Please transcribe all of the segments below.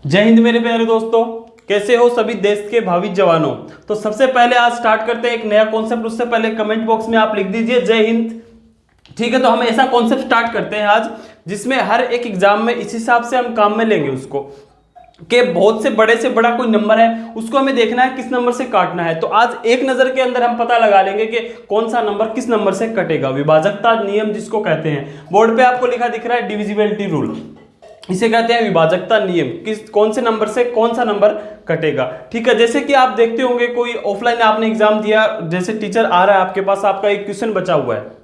जय हिंद मेरे प्यारे दोस्तों, कैसे हो सभी देश के भावी जवानों। तो सबसे पहले आज स्टार्ट करते हैं एक नया कॉन्सेप्ट। उससे पहले कमेंट बॉक्स में आप लिख दीजिए जय हिंद। ठीक है, तो हम ऐसा कॉन्सेप्ट स्टार्ट करते हैं आज, जिसमें हर एक एग्जाम में इस हिसाब से हम काम में लेंगे उसको कि बहुत से बड़ा कोई नंबर है, उसको हमें देखना है किस नंबर से काटना है। तो आज एक नजर के अंदर हम पता लगा लेंगे कि कौन सा नंबर किस नंबर से कटेगा। विभाजकता नियम जिसको कहते हैं, बोर्ड पे आपको लिखा दिख रहा है डिविजिबिलिटी रूल, इसे कहते हैं विभाजकता नियम। किस कौन से नंबर से कौन सा नंबर कटेगा। ठीक है, जैसे कि आप देखते होंगे कोई ऑफलाइन आपने एग्जाम दिया, जैसे टीचर आ रहा है आपके पास, आपका एक क्वेश्चन बचा हुआ है,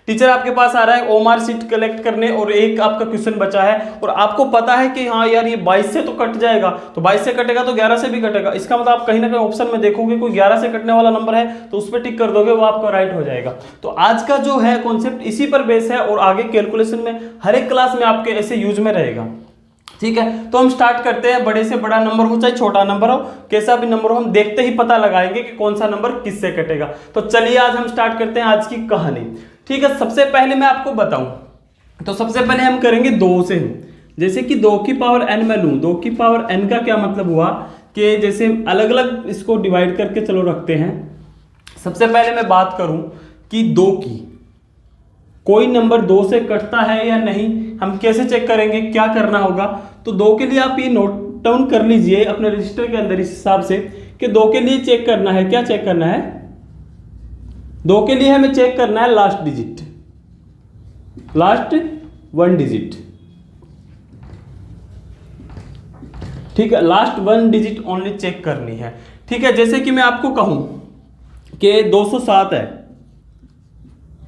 टीचर आपके पास आ रहा है ओमार सीट कलेक्ट करने और एक आपका क्वेश्चन बचा है और आपको पता है कि हाँ यार ये 22 से तो कट जाएगा, तो 22 से कटेगा तो 11 से भी कटेगा। इसका मतलब आप कहीं ना कहीं ऑप्शन में देखोगे कोई 11 से कटने वाला नंबर है तो उस पर टिक कर दोगे, वो आपका राइट हो जाएगा। तो आज का जो है कॉन्सेप्ट इसी पर बेस है और आगे कैलकुलेशन में हर एक क्लास में आपके ऐसे यूज में रहेगा। ठीक है, तो हम स्टार्ट करते हैं। बड़े से बड़ा नंबर हो चाहे छोटा नंबर हो, कैसा भी नंबर हो, हम देखते ही पता लगाएंगे कि कौन सा नंबर किससे कटेगा। तो चलिए आज हम स्टार्ट करते हैं आज की कहानी। ठीक है, सबसे पहले मैं आपको बताऊं तो सबसे पहले हम करेंगे 2 से। जैसे कि 2 की पावर n मैं लूं, 2 की पावर n का क्या मतलब हुआ कि जैसे अलग अलग इसको डिवाइड करके चलो रखते हैं। सबसे पहले मैं बात करूं कि 2 की कोई नंबर 2 से कटता है या नहीं, हम कैसे चेक करेंगे, क्या करना होगा। तो 2 के लिए आप ये नोट डाउन कर लीजिए अपने रजिस्टर के अंदर इस हिसाब से कि 2 के लिए चेक करना है, क्या चेक करना है, 2 के लिए हमें चेक करना है लास्ट डिजिट, लास्ट 1 डिजिट। ठीक है, लास्ट 1 डिजिट ओनली चेक करनी है। ठीक है, जैसे कि मैं आपको कहूं कि 207 है।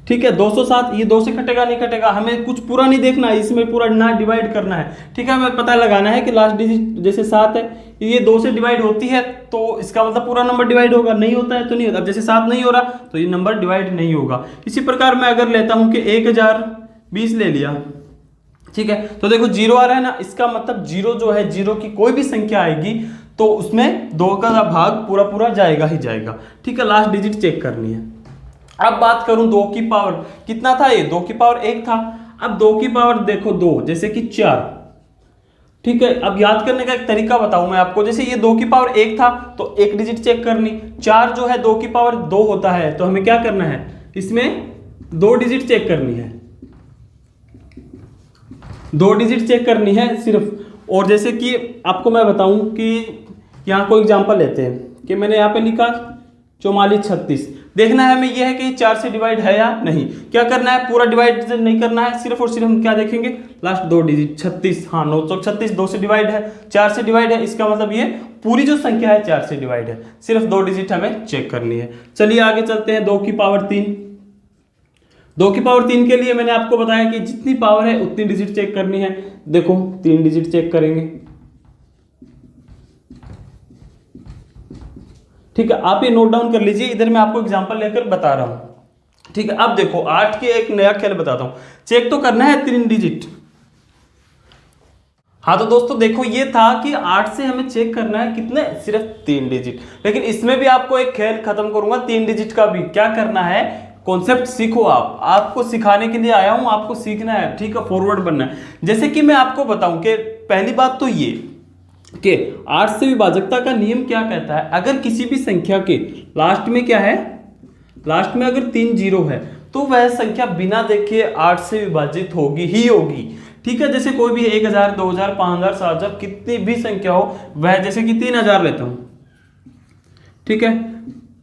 ठीक है, 207 ये 2 से कटेगा नहीं कटेगा, हमें कुछ पूरा नहीं देखना है, इसमें पूरा ना डिवाइड करना है। ठीक है, हमें पता लगाना है कि लास्ट डिजिट जैसे 7 है, ये 2 से डिवाइड होती है तो इसका मतलब पूरा नंबर डिवाइड होगा, नहीं होता है तो नहीं होता। अब जैसे 7 नहीं हो रहा तो ये नंबर डिवाइड नहीं होगा। इसी प्रकार मैं अगर लेता हूं कि 1020 ले लिया, ठीक है, तो देखो 0 आ रहा है ना, इसका मतलब 0 जो है, 0 की कोई भी संख्या आएगी तो उसमें 2 का भाग पूरा पूरा जाएगा ही जाएगा। ठीक है, लास्ट डिजिट चेक करनी है। अब बात करूं 2 की पावर कितना था, ये 2 की पावर 1 था। अब 2 की पावर देखो 2 जैसे कि 4। ठीक है, अब याद करने का एक तरीका बताऊं मैं आपको। जैसे ये 2 की पावर 1 था तो 1 डिजिट चेक करनी, 4 जो है 2 की पावर 2 होता है तो हमें क्या करना है, इसमें 2 डिजिट चेक करनी है, 2 डिजिट चेक करनी है सिर्फ। और जैसे कि आपको मैं बताऊं कि यहाँ कोई एग्जांपल लेते हैं कि मैंने यहाँ पे लिखा 4436, देखना है हमें यह है कि 4 से डिवाइड है या नहीं। क्या करना है, पूरा डिवाइड नहीं करना है, सिर्फ और सिर्फ हम क्या देखेंगे, लास्ट 2 डिजिट 36। हाँ 936 2 से डिवाइड है, 4 से डिवाइड है, इसका मतलब ये पूरी जो संख्या है 4 से डिवाइड है, सिर्फ 2 डिजिट हमें चेक करनी है। चलिए आगे चलते हैं। 2 की पावर 3, 2 की पावर 3 के लिए मैंने आपको बताया कि जितनी पावर है उतनी डिजिट चेक करनी है। देखो 3 डिजिट चेक करेंगे। ठीक है, आप ये नोट डाउन कर लीजिए, इधर मैं आपको एग्जांपल लेकर बता रहा हूं। ठीक है, अब देखो 8 के एक नया खेल बताता हूं, चेक तो करना है 3 डिजिट। हाँ तो दोस्तों देखो ये था कि 8 से हमें चेक करना है कितने, सिर्फ 3 डिजिट। लेकिन इसमें भी आपको एक खेल खत्म करूंगा 3 डिजिट का भी। क्या करना है, कॉन्सेप्ट सीखो आप, आपको सिखाने के लिए आया हूं, आपको सीखना है। ठीक है, फॉरवर्ड बनना है। जैसे कि मैं आपको बताऊं कि पहली बात तो ये कि 8 से विभाजकता का नियम क्या कहता है, अगर किसी भी संख्या के लास्ट में क्या है, लास्ट में अगर 3 जीरो है तो वह संख्या बिना देखे 8 से विभाजित होगी ही होगी। ठीक है, जैसे कोई भी 1000 2000 5000 7000 कितनी भी संख्या हो, वह जैसे कि 3000 लेता हूं। ठीक है,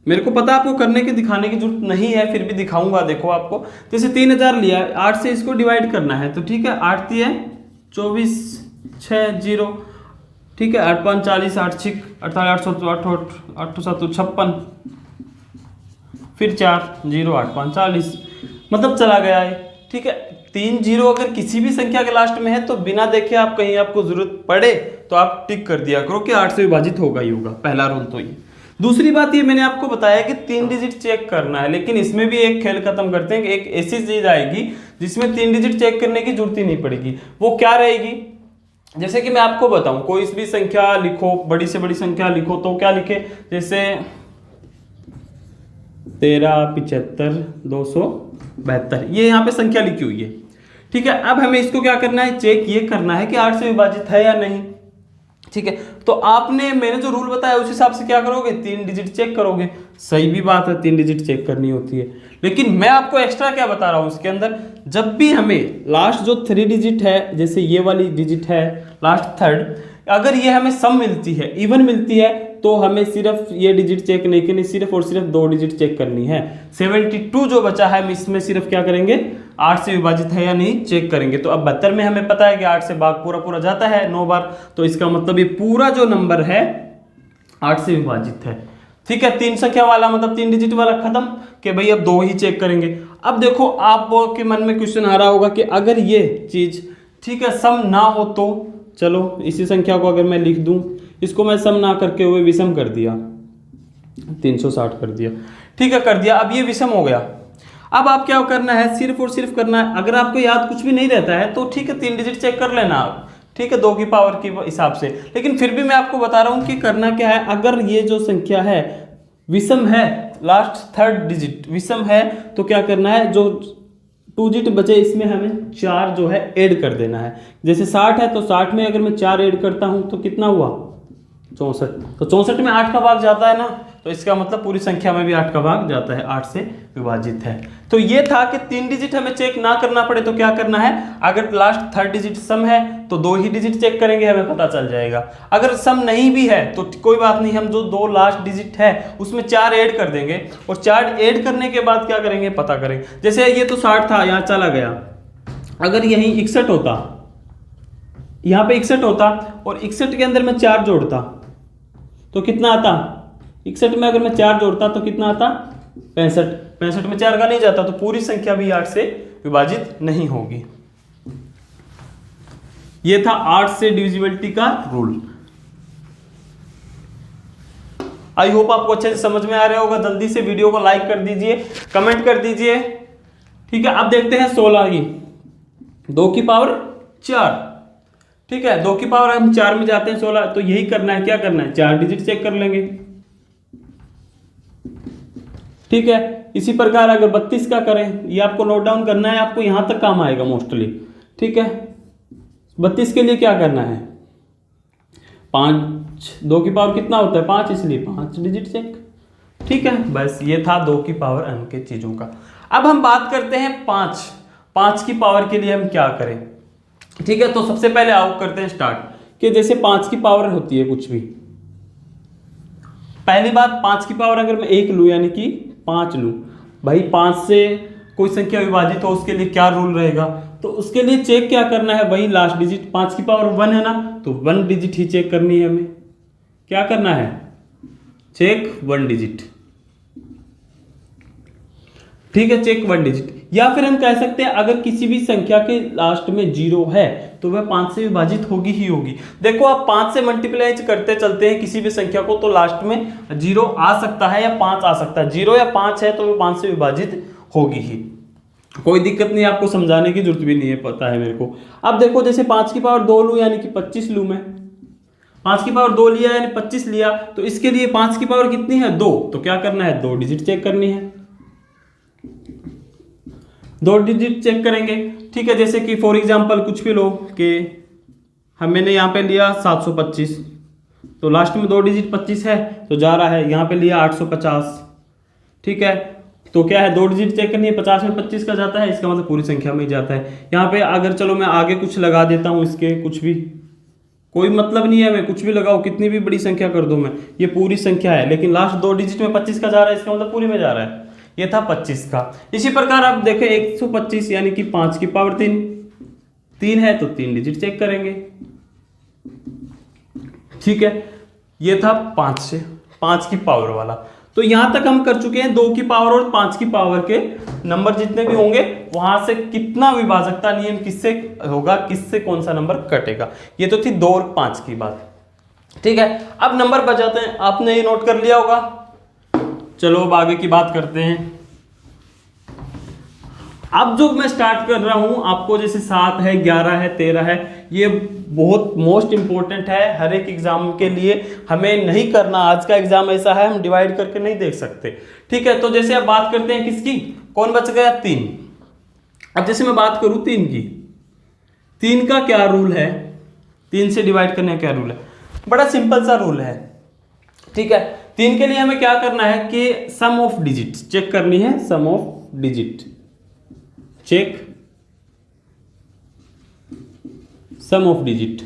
मेरे को पता आपको करने के दिखाने की जरूरत नहीं है, फिर भी दिखाऊंगा। देखो आपको जैसे 3000 लिया, 8 से इसको डिवाइड करना है तो ठीक है, 8 3 24 6 0। ठीक है, 8 5 40 8 6 48 8 8 7 56, फिर 4 0 8 5 40, मतलब चला गया है। ठीक है, 3 जीरो अगर किसी भी संख्या के लास्ट में है तो बिना देखे आप कहीं आपको जरूरत पड़े तो आप टिक कर दिया करो कि 8 से विभाजित होगा ही होगा, पहला रूल तो ये। दूसरी बात ये मैंने आपको बताया कि 3 डिजिट चेक करना है, लेकिन इसमें भी एक खेल खत्म करते हैं कि एक ऐसी चीज आएगी जिसमें 3 डिजिट चेक करने की जरूरत ही नहीं पड़ेगी। वो क्या रहेगी, जैसे कि मैं आपको बताऊं, कोई भी संख्या लिखो, बड़ी से बड़ी संख्या लिखो तो क्या लिखे, जैसे 13 75 272, ये यहाँ पे संख्या लिखी हुई है। ठीक है, अब हमें इसको क्या करना है, चेक ये करना है कि 8 से विभाजित है या नहीं। ठीक है, तो आपने मैंने जो रूल बताया उस हिसाब से क्या करोगे, 3 डिजिट चेक करोगे। सही भी बात है, 3 डिजिट चेक करनी होती है, लेकिन मैं आपको एक्स्ट्रा क्या बता रहा हूं इसके अंदर, जब भी हमें लास्ट जो 3 डिजिट है, जैसे ये वाली डिजिट है लास्ट थर्ड, अगर ये हमें सम मिलती है, इवन मिलती है, तो हमें सिर्फ ये डिजिट चेक नहीं करनी, सिर्फ और सिर्फ 2 डिजिट चेक करनी है। 72 जो बचा है, हम इसमें सिर्फ क्या करेंगे, 8 से विभाजित है या नहीं चेक करेंगे। तो अब 72 में हमें पता है कि 8 से भाग पूरा पूरा जाता है 9 बार, तो इसका मतलब ये पूरा जो नंबर है 8 से विभाजित है। ठीक है, 3 संख्या वाला मतलब 3 डिजिट वाला खत्म, कि भाई अब 2 ही चेक करेंगे। अब देखो आपके मन में क्वेश्चन आ रहा होगा कि अगर ये चीज ठीक है सम ना हो तो, चलो इसी संख्या को अगर मैं लिख दूं, इसको मैं सम ना करके हुए विषम कर दिया, 360 कर दिया, ठीक है कर दिया, अब ये विषम हो गया। अब आप क्या करना है, सिर्फ और सिर्फ करना है, अगर आपको याद कुछ भी नहीं रहता है तो ठीक है 3 डिजिट चेक कर लेना आप, ठीक है 2 की पावर के हिसाब से। लेकिन फिर भी मैं आपको बता रहा हूं कि करना क्या है, अगर ये जो संख्या है विषम है, लास्ट थर्ड डिजिट विषम है, तो क्या करना है, जो 2 डिजिट बचे इसमें हमें 4 जो है ऐड कर देना है। जैसे 60 है तो 60 में अगर मैं 4 ऐड करता हूं तो कितना हुआ, 64। तो 64 में 8 का भाग जाता है ना, तो इसका मतलब पूरी संख्या में भी 8 का भाग जाता है, 8 से विभाजित है। तो ये था कि 3 डिजिट हमें चेक ना करना पड़े तो क्या करना है, अगर लास्ट थर्ड डिजिट सम है तो 2 ही डिजिट चेक करेंगे, हमें पता चल जाएगा। अगर सम नहीं भी है तो कोई बात नहीं, हम जो 2 लास्ट डिजिट है उसमें 4 ऐड कर देंगे, और 4 ऐड करने के बाद क्या करेंगे, पता करेंगे। जैसे ये तो 60 था, यहाँ चला गया, अगर यहीं 61 होता, यहाँ पे 61 होता और 61 के अंदर मैं 4 जोड़ता तो कितना आता, 61 में अगर मैं 4 जोड़ता तो कितना आता, 65। 65 में 4 का नहीं जाता, तो पूरी संख्या भी 8 से विभाजित नहीं होगी। ये था 8 से डिविजिबिलिटी का रूल। आई होप आपको अच्छे से समझ में आ रहा होगा। जल्दी से वीडियो को लाइक कर दीजिए, कमेंट कर दीजिए। ठीक है, अब देखते हैं 16 की, 2 की पावर 4। ठीक है, 2 की पावर हम 4 में जाते हैं 16, तो यही करना है, क्या करना है, 4 डिजिट चेक कर लेंगे। ठीक है, इसी प्रकार अगर 32 का करें, ये आपको नोट डाउन करना है, आपको यहां तक काम आएगा मोस्टली। ठीक है, 32 के लिए क्या करना है, 5, 2 की पावर कितना होता है 5, इसलिए 5 डिजिट चेक। ठीक है, बस ये था 2 की पावर n के चीजों का। अब हम बात करते हैं 5 की पावर के लिए हम क्या करें। ठीक है, तो सबसे पहले आओ करते हैं स्टार्ट, कि जैसे 5 की पावर होती है कुछ भी, पहली बात 5 की पावर अगर मैं 1 लूं यानी कि 5 लूं, भाई 5 से कोई संख्या विभाजित हो उसके लिए क्या रूल रहेगा, तो उसके लिए चेक क्या करना है, वही लास्ट डिजिट, 5 की पावर 1 है ना, तो 1 डिजिट ही चेक करनी है हमें। क्या करना है, चेक 1 डिजिट। ठीक है, चेक 1 डिजिट। या फिर हम कह सकते हैं अगर किसी भी संख्या के लास्ट में 0 है तो वह 5 से विभाजित होगी ही होगी। देखो आप 5 से मल्टीप्लाई करते चलते हैं किसी भी संख्या को, तो लास्ट में 0 आ सकता है या 5 आ सकता है, 0 या 5 है तो वह 5 से विभाजित होगी ही, कोई दिक्कत नहीं, आपको समझाने की जरूरत भी नहीं है, पता है मेरे को। अब देखो जैसे 5 की पावर 2 लूं यानी कि 25 लूं मैं, 5 की पावर 2 लिया यानी 25 लिया, तो इसके लिए 5 की पावर कितनी है 2, तो क्या करना है 2 डिजिट चेक करनी है, 2 डिजिट चेक करेंगे। ठीक है, जैसे कि फॉर एग्जांपल कुछ भी लो कि मैंने यहाँ पे लिया 725, तो लास्ट में 2 डिजिट 25 है तो जा रहा है, यहाँ पे लिया 850। ठीक है, तो क्या है 2 डिजिट चेक करनी है, 50 में 25 का जाता है, इसका मतलब पूरी संख्या में ही जाता है। यहाँ पे अगर चलो मैं आगे कुछ लगा देता हूँ, इसके कुछ भी कोई मतलब नहीं है, मैं कुछ भी लगाऊँ, कितनी भी बड़ी संख्या कर दूँ मैं, ये पूरी संख्या है, लेकिन लास्ट 2 डिजिट में 25 का जा रहा है, इसका मतलब पूरी में जा रहा है। ये था 25 का। इसी प्रकार आप देखें 125 यानी कि 5 की पावर 3 है तो 3 डिजिट चेक करेंगे। ठीक है, ये था 5 की पावर वाला। तो यहां तक हम कर चुके हैं 2 की पावर और 5 की पावर के नंबर जितने भी होंगे वहां से कितना विभाजकता नियम किससे होगा, किससे कौन सा नंबर कटेगा, ये तो थी 2 और 5 की बात। ठीक है, अब नंबर बजाते हैं, आपने ये नोट कर लिया होगा। चलो अब आगे की बात करते हैं। अब जो मैं स्टार्ट कर रहा हूं आपको, जैसे 7 है, 11 है, 13 है, ये बहुत मोस्ट इंपॉर्टेंट है हर एक एग्जाम के लिए, हमें नहीं करना, आज का एग्जाम ऐसा है हम डिवाइड करके नहीं देख सकते। ठीक है, तो जैसे अब बात करते हैं किसकी, कौन बच गया 3। अब जैसे मैं बात करूं 3 की, 3 का क्या रूल है, 3 से डिवाइड करने का क्या रूल है, बड़ा सिंपल सा रूल है, ठीक है। 3 के लिए हमें क्या करना है कि सम ऑफ डिजिट चेक करनी है, sum of digit check sum of digit,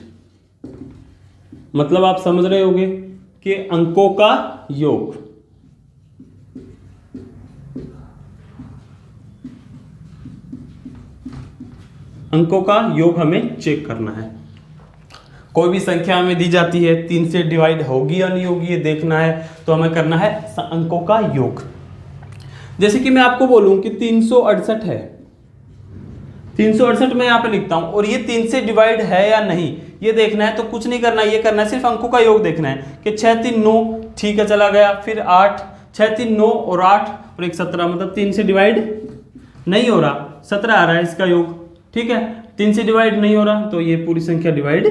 मतलब आप समझ रहे होंगे कि अंकों का योग। अंकों का योग हमें चेक करना है। कोई भी संख्या हमें दी जाती है 3 से डिवाइड होगी या नहीं होगी ये देखना है, तो हमें करना है अंकों का योग। जैसे कि मैं आपको बोलूं कि 368 है, 368 मैं यहाँ पे लिखता हूं और ये 3 से डिवाइड है या नहीं ये देखना है, तो कुछ नहीं करना, ये करना है सिर्फ अंकों का योग देखना है कि 6 3 9, ठीक है चला गया, फिर 8, 6 3 9 और 8 और 1 17, मतलब 3 से डिवाइड नहीं हो रहा, 17 आ रहा है इसका योग, ठीक है। 3 से डिवाइड नहीं हो रहा तो ये पूरी संख्या डिवाइड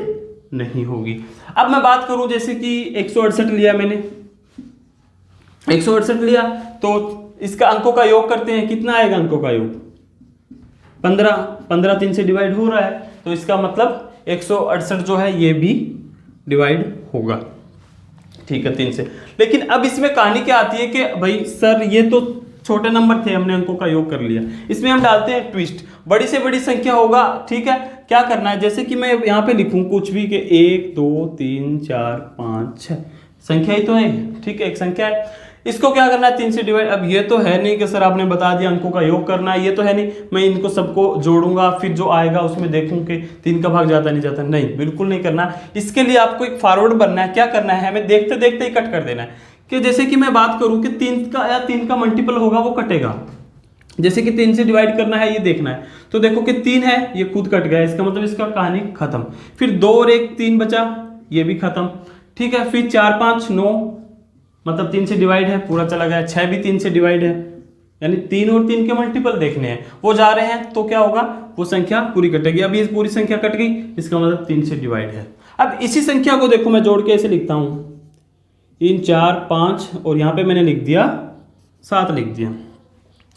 नहीं होगी। अब मैं बात करूं जैसे कि 168 लिया मैंने, 168 लिया तो इसका अंकों का योग करते हैं, कितना आएगा अंकों का योग 15, 15 3 से डिवाइड हो रहा है तो इसका मतलब 168 जो है ये भी डिवाइड होगा, ठीक है 3 से। लेकिन अब इसमें कहानी क्या आती है कि भाई सर ये तो छोटे नंबर थे, हमने अंकों का योग कर लिया, इसमें हम डालते हैं ट्विस्ट, बड़ी से बड़ी संख्या होगा, ठीक है। क्या करना है, जैसे कि मैं यहाँ पे लिखूं कुछ भी कि 1 2 3 4 5 6 संख्या ही तो है, ठीक है एक संख्या है, इसको क्या करना है 3 से डिवाइड। अब ये तो है नहीं कि सर आपने बता दिया अंकों का योग करना है, ये तो है नहीं मैं इनको सबको जोड़ूंगा फिर जो आएगा उसमें देखूं कि 3 का भाग जाता नहीं जाता, नहीं बिल्कुल नहीं करना। इसके लिए आपको एक फॉरवर्ड बनना है, क्या करना है हमें देखते देखते ही कट कर देना है, कि जैसे कि मैं बात करूं कि 3 का या 3 का मल्टीपल होगा वो कटेगा, जैसे कि 3 से डिवाइड करना है ये देखना है, तो देखो कि 3 है ये खुद कट गया, इसका मतलब इसका कहानी खत्म। फिर 2 और 1 3 बचा, ये भी खत्म, ठीक है। फिर 4 5 9 मतलब 3 से डिवाइड है पूरा चला गया, 6 भी 3 से डिवाइड है, यानी 3 और 3 के मल्टीपल देखने हैं वो जा रहे हैं, तो क्या होगा वो संख्या पूरी कटेगी। अब ये पूरी संख्या कट गई, इसका मतलब 3 से डिवाइड है। अब इसी संख्या को देखो मैं जोड़ के ऐसे लिखता हूं, 3 4 5 और यहाँ पे मैंने लिख दिया 7 लिख दिया,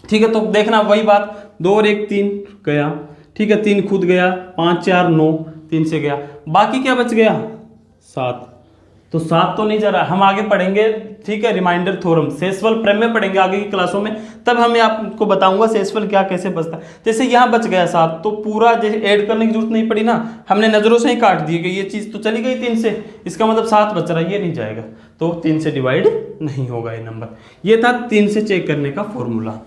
ठीक है। तो देखना वही बात, 2 और 1 3 गया, ठीक है 3 खुद गया, 5 4 9 3 से गया, बाकी क्या बच गया 7, तो 7 तो नहीं जा रहा। हम आगे पढ़ेंगे, ठीक है, रिमाइंडर थ्योरम शेषफल प्रमेय पढ़ेंगे आगे की क्लासों में, तब हमें आपको बताऊंगा शेषफल क्या कैसे बचता है। जैसे यहाँ बच गया 7 तो पूरा जैसे ऐड करने की जरूरत नहीं पड़ी ना, हमने नजरों से ही काट दिए कि ये चीज तो चली गई 3 से, इसका मतलब 7 बच रहा है, ये नहीं जाएगा, तो 3 से डिवाइड नहीं होगा ये नंबर। ये था 3 से चेक करने का फॉर्मूला।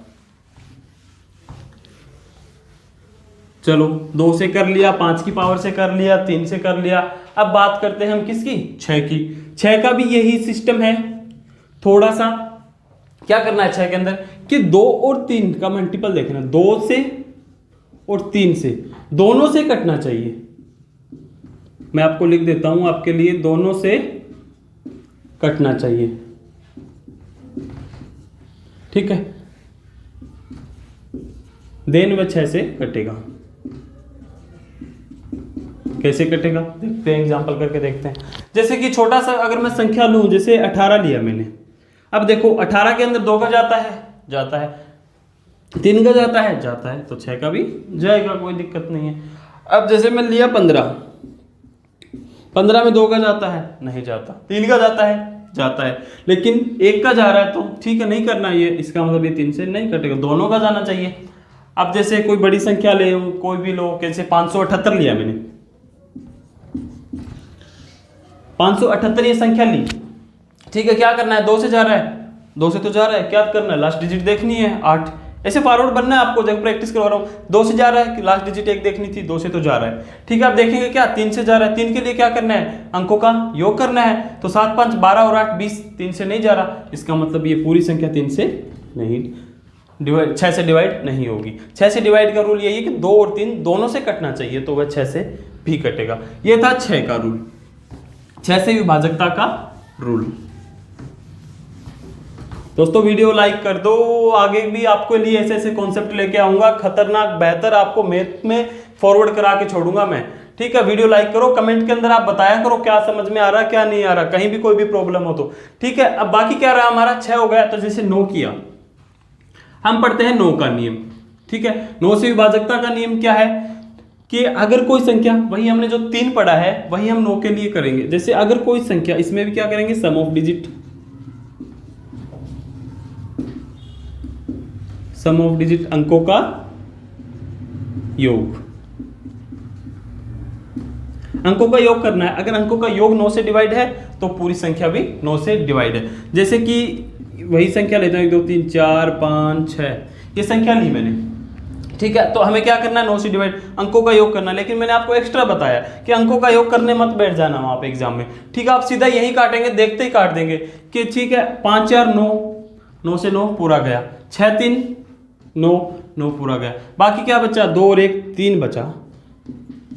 चलो 2 से कर लिया, 5 की पावर से कर लिया, 3 से कर लिया। अब बात करते हैं हम किसकी, 6 की। 6 का भी यही सिस्टम है, थोड़ा सा क्या करना है 6 के अंदर कि 2 और 3 का मल्टीपल देखना, 2 से और 3 से दोनों से कटना चाहिए। मैं आपको लिख देता हूं आपके लिए, दोनों से कटना चाहिए, ठीक है। देन वह 6 से कटेगा, कैसे कटेगा देखते हैं, एग्जांपल करके देखते हैं। जैसे कि छोटा सा अगर मैं संख्या लूं, जैसे 18 लिया मैंने, अब देखो 18 के अंदर 2 का जाता है, जाता है, 3 का जाता है, जाता है, तो 6 का भी जाएगा, कोई दिक्कत नहीं है। अब जैसे मैं लिया 15, 15 में 2 का जाता है, नहीं जाता, 3 का जाता है, जाता है, लेकिन 1 का जा रहा है तो ठीक है नहीं करना ये, इसका मतलब ये 3 से नहीं कटेगा, दोनों का जाना चाहिए। अब जैसे कोई बड़ी संख्या ले, कोई भी लो, कैसे 578 लिया मैंने, 578 ये संख्या ली, ठीक है। क्या करना है, 2 से जा रहा है, 2 से तो जा रहा है, क्या करना है लास्ट डिजिट देखनी है 8, ऐसे फॉरवर्ड बनना है आपको, जब प्रैक्टिस करवा रहा हूँ। 2 से जा रहा है, लास्ट डिजिट 1 देखनी थी, 2 से तो जा रहा है, ठीक है। आप देखेंगे क्या 3 से जा रहा है, 3 के लिए क्या करना है अंकों का योग करना है, तो 7 5 12 और 8 20, 3 से नहीं जा रहा, इसका मतलब ये पूरी संख्या 3 से नहीं डिवाइड, 6 से डिवाइड नहीं होगी। 6 से डिवाइड का रूल यही है कि 2 और 3 दोनों से कटना चाहिए, तो वह 6 से भी कटेगा। ये था 6 का रूल, 6 से विभाजकता का रूल। दोस्तों वीडियो लाइक कर दो, आगे भी आपके लिए ऐसे ऐसे कॉन्सेप्ट लेके आऊंगा, खतरनाक बेहतर आपको मैथ में फॉरवर्ड करा के छोड़ूंगा मैं, ठीक है। वीडियो लाइक करो, कमेंट के अंदर आप बताया करो क्या समझ में आ रहा क्या नहीं आ रहा, कहीं भी कोई भी प्रॉब्लम हो तो, ठीक है। अब बाकी क्या रहा हमारा 6 हो गया, तो जैसे 9 किया, हम पढ़ते हैं 9 का नियम, ठीक है। 9 से विभाजकता का नियम क्या है, कि अगर कोई संख्या, वही हमने जो 3 पढ़ा है वही हम 9 के लिए करेंगे। जैसे अगर कोई संख्या, इसमें भी क्या करेंगे, sum of digit, sum of digit अंकों का योग, अंकों का योग करना है। अगर अंकों का योग 9 से डिवाइड है तो पूरी संख्या भी 9 से डिवाइड है। जैसे कि वही संख्या लेता हूं, 1 2 3 4 5 6, ये संख्या ली मैंने, ठीक है। तो हमें क्या करना है, 9 से डिवाइड, अंकों का योग करना है। लेकिन मैंने आपको एक्स्ट्रा बताया कि अंकों का योग करने मत बैठ जाना वहां पे एग्जाम में, ठीक है। आप सीधा यही काटेंगे, देखते ही काट देंगे कि ठीक है 5 4 9, 9 से 9 पूरा गया, 6 3 9, 9 पूरा गया, बाकी क्या बचा, 2 और 1 3 बचा,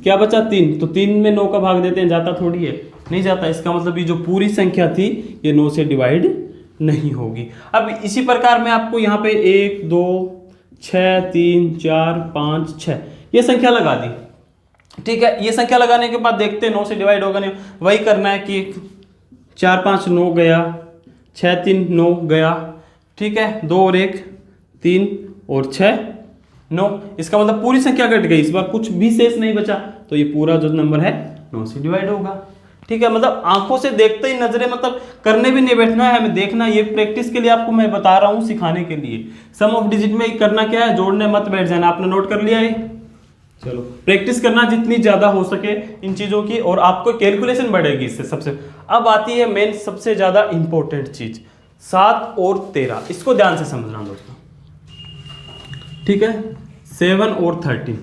क्या बचा 3, तो 3 में 9 का भाग देते हैं, जाता थोड़ी है, नहीं जाता। इसका मतलब ये जो पूरी संख्या थी ये 9 से डिवाइड नहीं होगी। अब इसी प्रकार मैं आपको यहाँ पे 1 2 6 3 4 5 6 ये संख्या लगा दी, ठीक है। ये संख्या लगाने के बाद देखते हैं 9 से डिवाइड होगा नहीं, वही करना है कि 4 5 9 गया, 6 3 9 गया, ठीक है, 2 और 1 3 और 6 9, इसका मतलब पूरी संख्या कट गई, इस बार कुछ भी शेष नहीं बचा, तो ये पूरा जो नंबर है 9 से डिवाइड होगा, ठीक है। मतलब आंखों से देखते ही नजरें, मतलब करने भी नहीं बैठना है हमें, देखना। ये प्रैक्टिस के लिए आपको मैं बता रहा हूँ, सिखाने के लिए। सम ऑफ डिजिट में करना क्या है, जोड़ने मत बैठ जाना। आपने नोट कर लिया है, चलो प्रैक्टिस करना जितनी ज्यादा हो सके इन चीजों की, और आपको कैलकुलेशन बढ़ेगी इससे। सबसे अब आती है मेन सबसे ज्यादा इंपॉर्टेंट चीज, 7 और 13, इसको ध्यान से समझना दोस्तों, ठीक है। 7 और 13,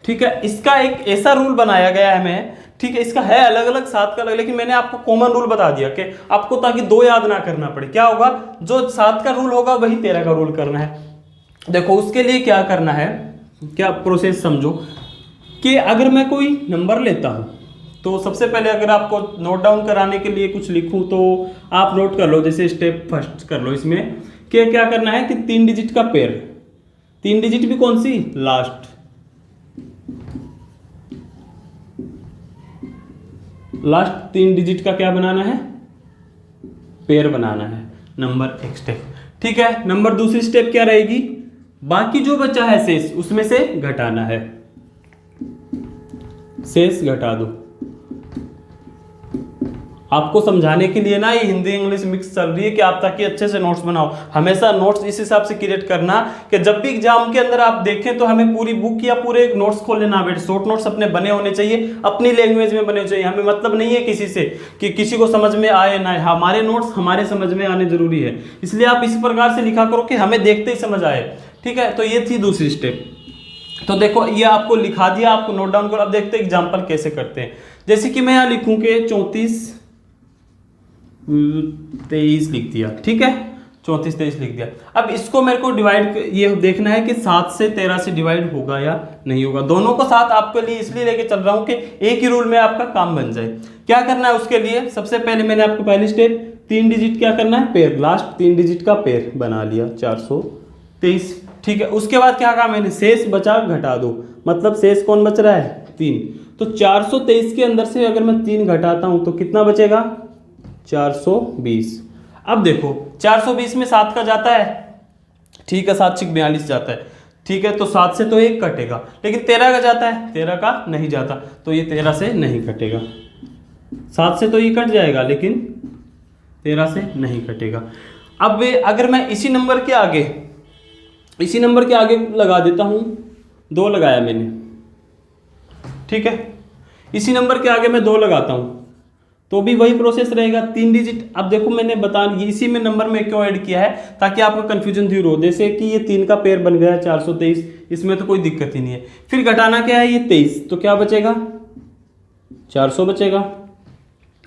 ठीक है। इसका एक ऐसा रूल बनाया गया है हमें, ठीक है। इसका है अलग अलग 7 का अलग, लेकिन मैंने आपको कॉमन रूल बता दिया कि आपको, ताकि 2 याद ना करना पड़े। क्या होगा, जो 7 का रूल होगा वही 13 का रूल करना है। देखो उसके लिए क्या करना है, क्या प्रोसेस समझो कि अगर मैं कोई नंबर लेता हूं तो सबसे पहले अगर आपको नोट डाउन कराने के लिए कुछ लिखूं तो आप नोट कर लो। जैसे स्टेप फर्स्ट कर लो इसमें कि क्या करना है कि 3 डिजिट का पेयर, 3 डिजिट भी कौन सी, लास्ट, लास्ट 3 डिजिट का क्या बनाना है, पेयर बनाना है, नंबर एक स्टेप, ठीक है। नंबर दूसरी स्टेप क्या रहेगी, बाकी जो बचा है शेष उसमें से घटाना है, शेष घटा दो। आपको समझाने के लिए ना ये हिंदी इंग्लिश मिक्स चल रही है कि आप ताकि अच्छे से नोट्स बनाओ। हमेशा नोट्स इस हिसाब से क्रिएट करना कि जब भी एग्जाम के अंदर आप देखें तो हमें पूरी बुक या पूरे नोट्स खोलने ना बैठे। शॉर्ट नोट्स अपने बने होने चाहिए, अपनी लैंग्वेज में बने चाहिए। हमें मतलब नहीं है किसी से कि किसी को समझ में आए ना आए, हमारे नोट्स हमारे समझ में आने जरूरी है। इसलिए आप इस प्रकार से लिखा करो कि हमें देखते ही समझ आए, ठीक है। तो ये थी दूसरी स्टेप। तो देखो ये आपको लिखा दिया, आपको नोट डाउन करो। अब देखते हैं एग्जाम्पल कैसे करते हैं। जैसे कि मैं यहाँ लिखूं कि 34 23 लिख दिया, ठीक है, 34 23 लिख दिया। अब इसको मेरे को डिवाइड ये देखना है कि 7 से 13 से डिवाइड होगा या नहीं होगा। दोनों को साथ आपके लिए इसलिए लेके चल रहा हूं कि एक ही रूल में आपका काम बन जाए। क्या करना है उसके लिए, सबसे पहले मैंने आपको पहली स्टेप 3 डिजिट क्या करना है, पेयर, लास्ट 3 डिजिट का पेयर बना लिया 423, ठीक है। उसके बाद क्या कहा मैंने, शेष बचा घटा दो, मतलब शेष कौन बच रहा है, 3। तो 423 के अंदर से अगर मैं 3 घटाता हूं तो कितना बचेगा, 420। अब देखो 420 में 7 का जाता है, ठीक है, 7 6 42 जाता है, ठीक है। तो 7 से तो 1 कटेगा, लेकिन 13 का जाता है, 13 का नहीं जाता, तो ये 13 से नहीं कटेगा। 7 से तो ये कट जाएगा लेकिन 13 से नहीं कटेगा। अब अगर मैं इसी नंबर के आगे लगा देता हूं, 2 लगाया मैंने, ठीक है, इसी नंबर के आगे मैं 2 लगाता हूं तो भी वही प्रोसेस रहेगा, 3 डिजिट। अब देखो मैंने इसी में नंबर में क्यों ऐड किया है, ताकि आपका कंफ्यूजन दूर हो। जैसे कि ये 3 का पेयर बन गया 423, इसमें तो कोई दिक्कत ही नहीं है। फिर घटाना क्या है, ये 23, तो क्या बचेगा, 400 बचेगा।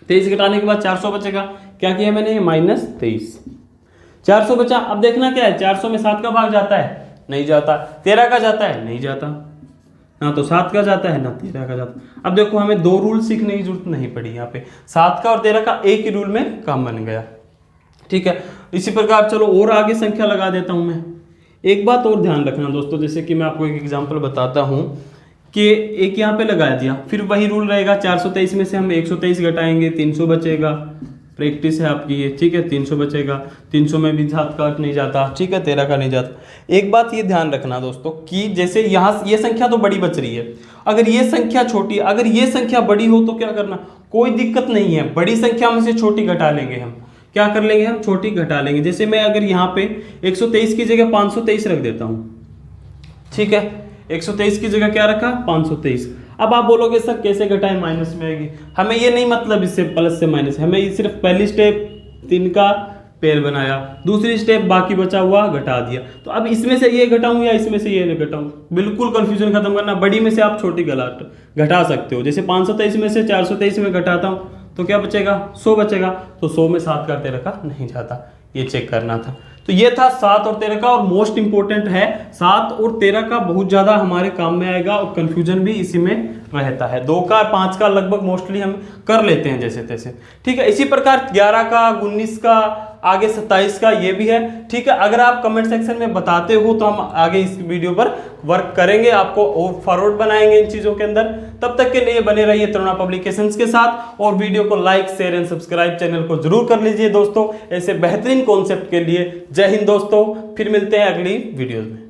23 घटाने के बाद 400 बचेगा। क्या किया मैंने, -23, 400 बचा। अब देखना क्या है, 400 में 7 का भाग जाता है, नहीं जाता। 13 का जाता है, नहीं जाता। ना तो 7 का जाता है ना 13 का जाता। अब देखो हमें 2 रूल सीखने की जरूरत नहीं पड़ी, यहाँ पे 7 का और 13 का एक ही रूल में काम बन गया, ठीक है। इसी प्रकार चलो और आगे संख्या लगा देता हूं मैं। एक बात और ध्यान रखना दोस्तों, जैसे कि मैं आपको एक एग्जांपल बताता हूं कि एक यहाँ पे लगा दिया, फिर वही रूल रहेगा, 423 में से हम 123 घटाएंगे, 300 बचेगा, प्रैक्टिस है आपकी ये, ठीक है। 300 बचेगा, 300 में भी 7 का नहीं जाता, ठीक है, 13 का नहीं जाता। एक बात ये ध्यान रखना दोस्तों कि जैसे यहाँ ये संख्या तो बड़ी बच रही है, अगर ये संख्या छोटी, अगर ये संख्या बड़ी हो तो क्या करना, कोई दिक्कत नहीं है, बड़ी संख्या में से छोटी घटा लेंगे हम। क्या कर लेंगे हम, छोटी घटा लेंगे। जैसे मैं अगर यहाँ पे 123 की जगह 523 रख देता हूँ, ठीक है, 123 की जगह क्या रखा, 523। अब आप बोलोगे सर कैसे घटाएं, माइनस में आएगी। हमें ये नहीं मतलब इससे प्लस से माइनस, हमें ये सिर्फ पहली स्टेप 3 का पेयर बनाया, दूसरी स्टेप बाकी बचा हुआ घटा दिया। तो अब इसमें से ये घटाऊं या इसमें से ये घटाऊं, बिल्कुल कंफ्यूजन खत्म करना। बड़ी में से आप छोटी घटा सकते हो। जैसे 523 में से 423 में घटाता हूं तो क्या बचेगा, 100 बचेगा। तो 100 में 7 का 13 का नहीं जाता, ये चेक करना था। तो ये था 7 और 13 का, और मोस्ट इंपोर्टेंट है 7 और 13 का, बहुत ज्यादा हमारे काम में आएगा और कंफ्यूजन भी इसी में रहता है। 2 का 5 का लगभग मोस्टली हम कर लेते हैं जैसे तैसे, ठीक है। इसी प्रकार 11 का, 19 का, आगे 27 का ये भी है, ठीक है। अगर आप कमेंट सेक्शन में बताते हो तो हम आगे इस वीडियो पर वर्क करेंगे, आपको और फॉरवर्ड बनाएंगे इन चीजों के अंदर। तब तक के लिए बने रहिए तरुणा पब्लिकेशंस के साथ, और वीडियो को like, share and subscribe channel को जरूर कर लीजिए दोस्तों, ऐसे बेहतरीन कॉन्सेप्ट के लिए। जय हिंद दोस्तों, फिर मिलते हैं अगली वीडियो में।